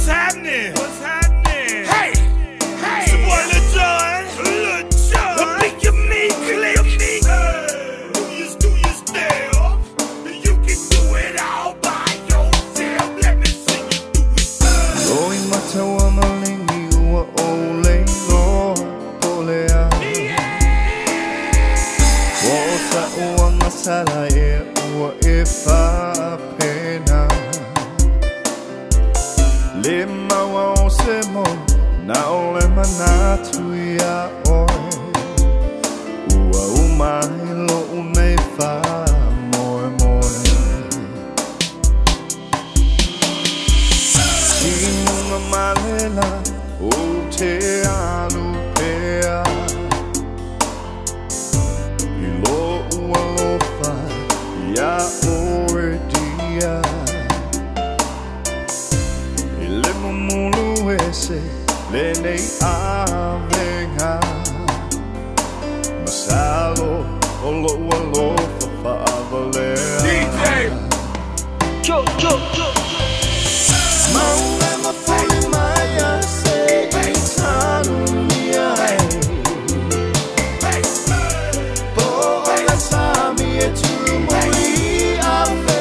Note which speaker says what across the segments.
Speaker 1: What's happening? What's happening? Hey, hey, it's your boy Lil Jon. Lil Jon. The beat you me, click me. Do you still? You can do it all by yourself. Let me see you do it.
Speaker 2: Going matter what my lingy wa ole go polea. Wota wa masala e wa ifa pena. Lima wa osemo na ole manatu ya oi. Ua umailo umefa moe moe. Imunga malela o te alupea. Ilo ua lofa ya oredia. Mulu ese lene avenga masalo olo fa avalea
Speaker 1: DJ
Speaker 3: Yo
Speaker 2: Maule mafuli maya se itanunia Po ola sami e tumuli ave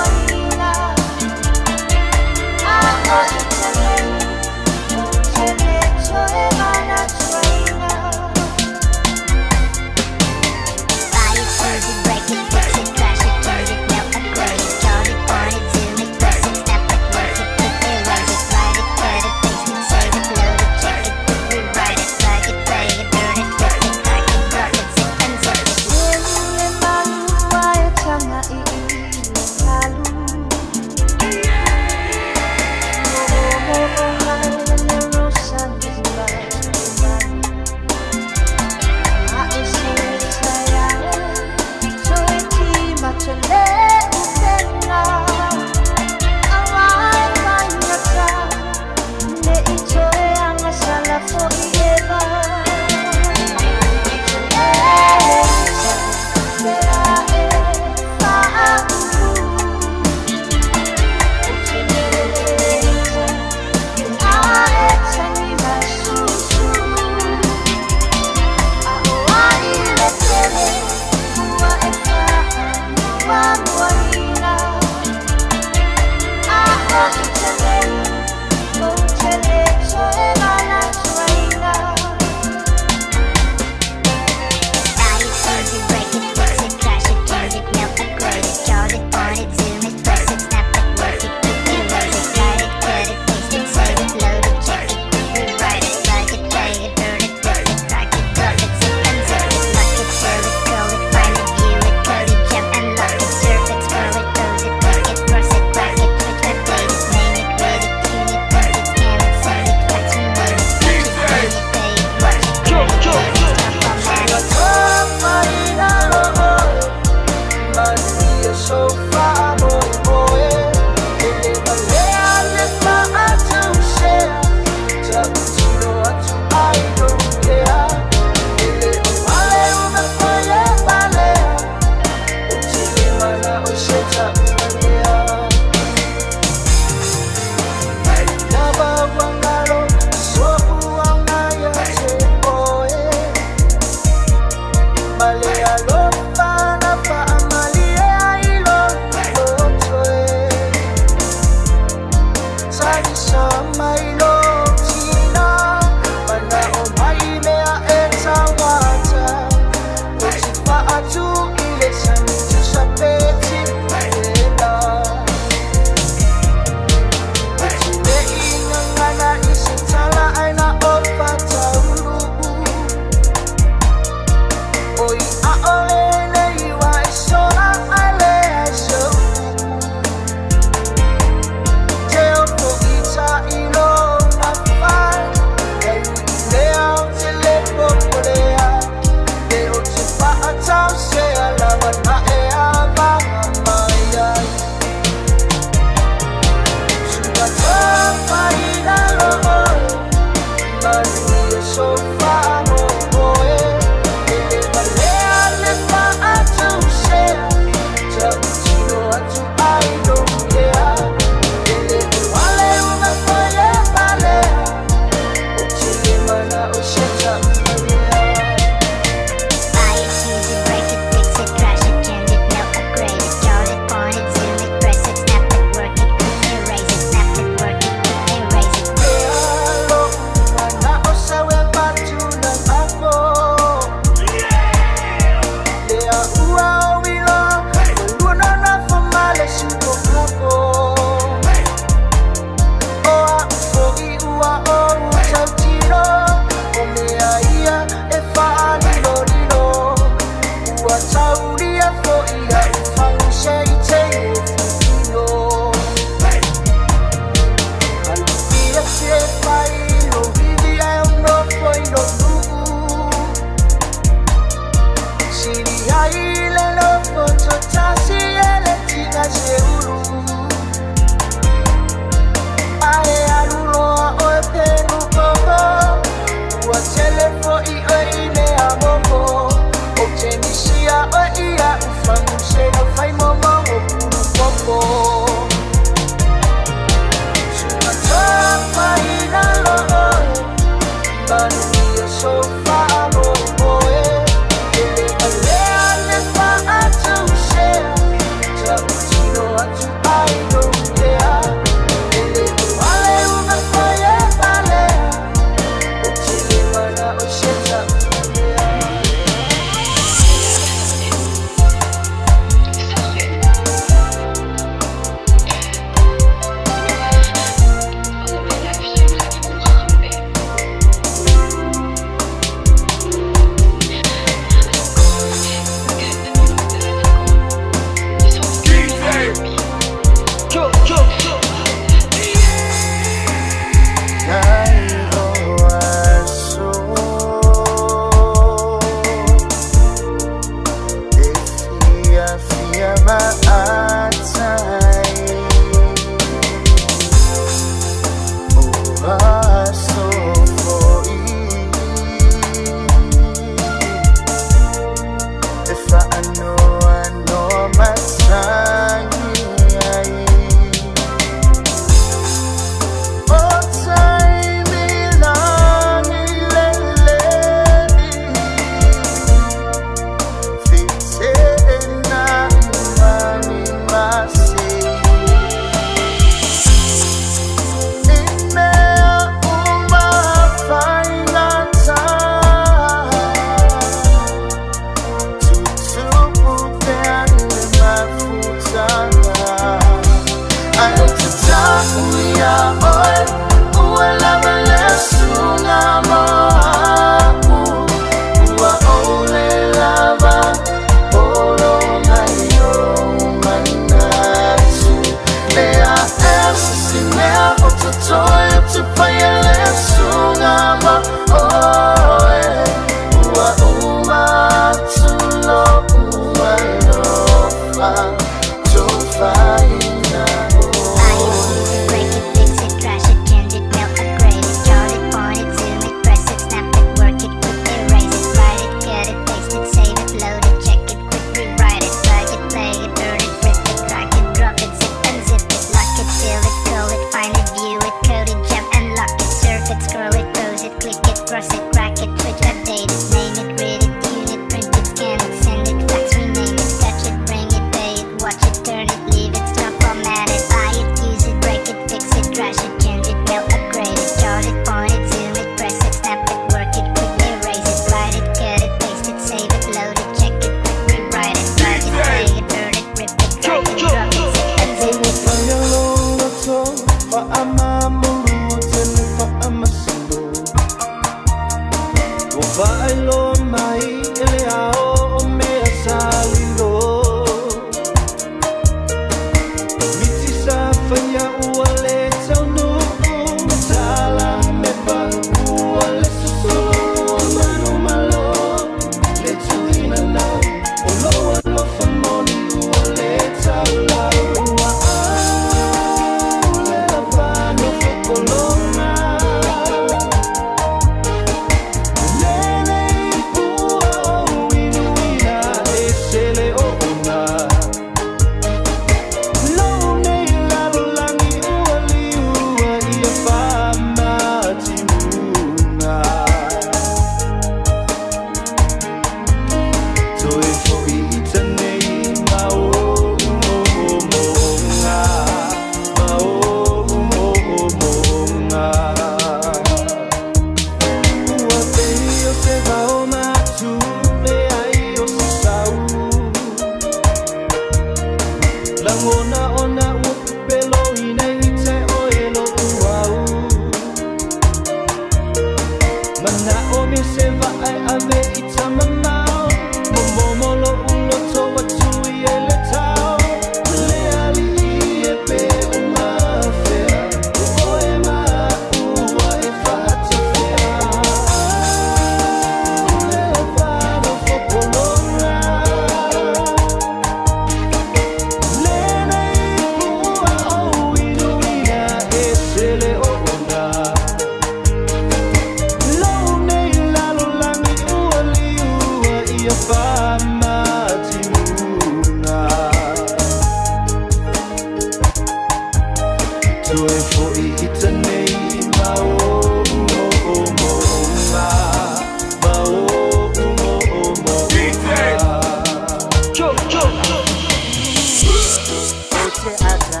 Speaker 2: Ote ata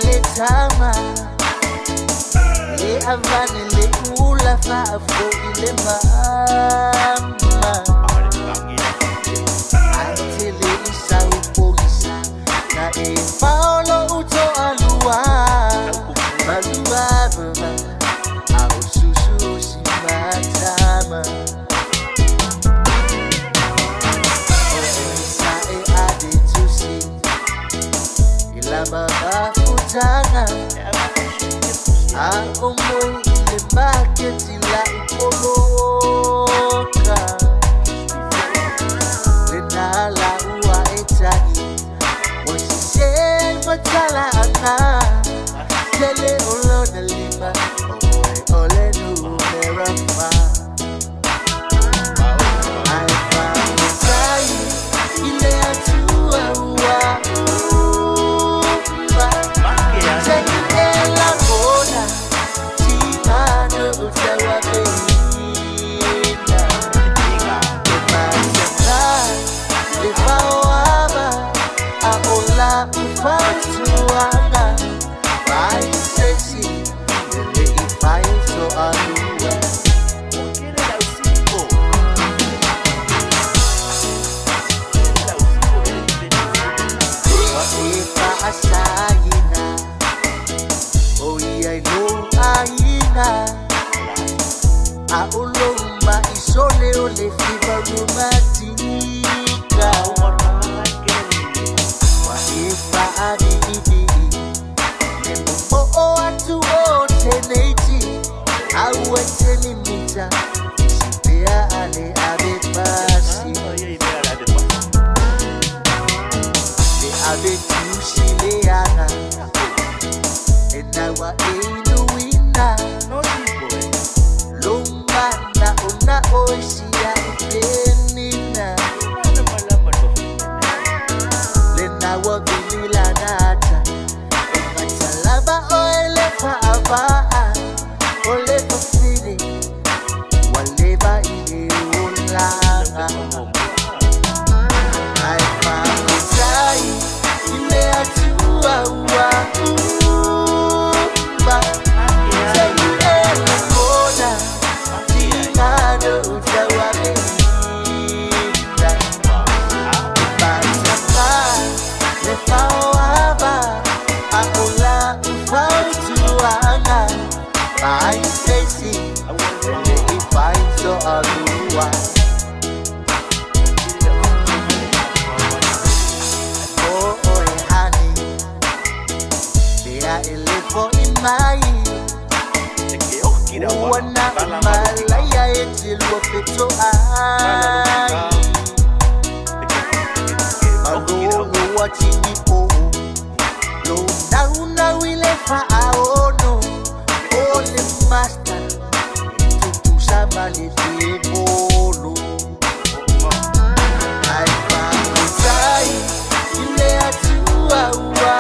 Speaker 2: Letama Le avane le ula fa afro ile mama Ante le isa upogisa Na e paolo uto alua Malua mama Ao susu simatama Oisa e ade tusi Ilama mafutana Aomo ile market ila upoloka Lenala ua etani Wasise matala ana Tele olona lima Ole nu merama Aifa mesai ile atua ua Auloma isole ole fiba romantica Wa ifa adibi Nemo o atu o teneti Awete limita Isipea ale abebasi Le abetushi leana Enawa einuina Ona oisia ipenina Lena wabilila nata Matalaba oelefa avaa Olefa fili Waleba ile ulanga Aifa usai Ile atua ua Uba Tegi ele kona Nado utawabe Basaka Lefawaba Aula ufautuanga Mai sesi Ele ifaito alua Oh honey Bea elefo imai Wana malaya etilwa feto ai Malolo watini o Lo nauna wile fa aono Ole master Tutusa malete bolo Aifa usai Ile atua ua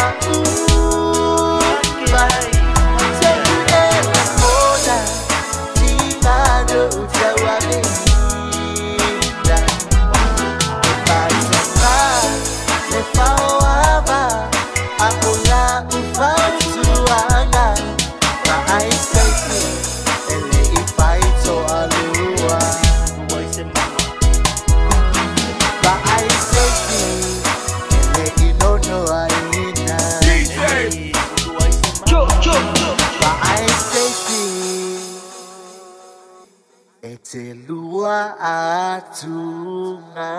Speaker 2: Etelua atunga